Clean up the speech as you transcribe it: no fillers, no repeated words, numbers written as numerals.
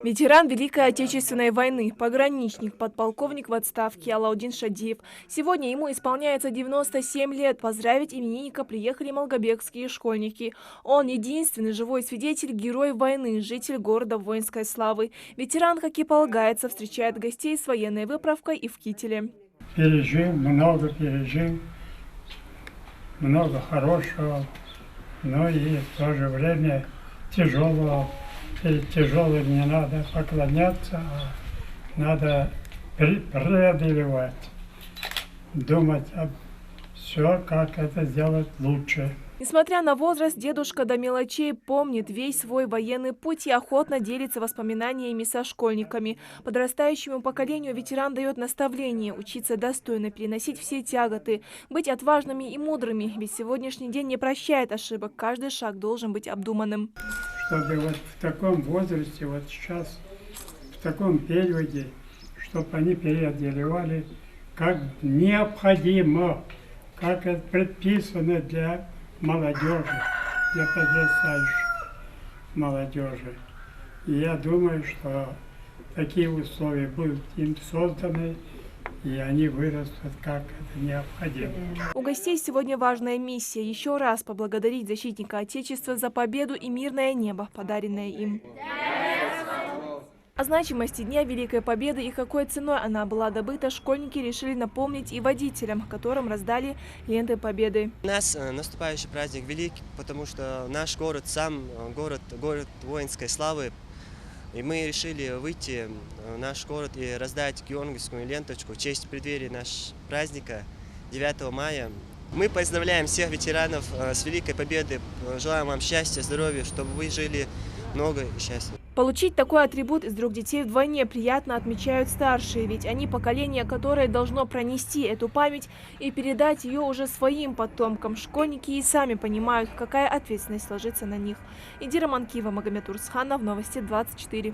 Ветеран Великой Отечественной войны, пограничник, подполковник в отставке Алаудин Шадиев. Сегодня ему исполняется 97 лет. Поздравить именинника приехали малгобекские школьники. Он единственный живой свидетель, герой войны, житель города воинской славы. Ветеран, как и полагается, встречает гостей с военной выправкой и в кителе. Пережил, много хорошего, но и в то же время тяжелого. Перед тяжелым не надо поклоняться, а надо преодолевать, думать об все, как это сделать лучше. Несмотря на возраст, дедушка до мелочей помнит весь свой военный путь и охотно делится воспоминаниями со школьниками. Подрастающему поколению ветеран дает наставление учиться достойно переносить все тяготы, быть отважными и мудрыми, ведь сегодняшний день не прощает ошибок, каждый шаг должен быть обдуманным. Чтобы вот в таком возрасте, вот сейчас, в таком периоде, чтобы они преодолевали как необходимо, как это предписано для молодежи, для подрастающей молодежи. И я думаю, что такие условия будут им созданы, и они вырастут, как это необходимо. У гостей сегодня важная миссия – еще раз поблагодарить защитника Отечества за победу и мирное небо, подаренное им. О значимости Дня Великой Победы и какой ценой она была добыта, школьники решили напомнить и водителям, которым раздали ленты Победы. У нас наступающий праздник великий, потому что наш город сам город воинской славы. И мы решили выйти в наш город и раздать георгиевскую ленточку в честь преддверия нашего праздника 9 мая. Мы поздравляем всех ветеранов с Великой Победой, желаем вам счастья, здоровья, чтобы вы жили много и счастья. Получить такой атрибут из рук детей вдвойне приятно, отмечают старшие, ведь они поколение, которое должно пронести эту память и передать ее уже своим потомкам. Школьники и сами понимают, какая ответственность ложится на них. Идира Манкива, Магомед Урсханов, Новости 24.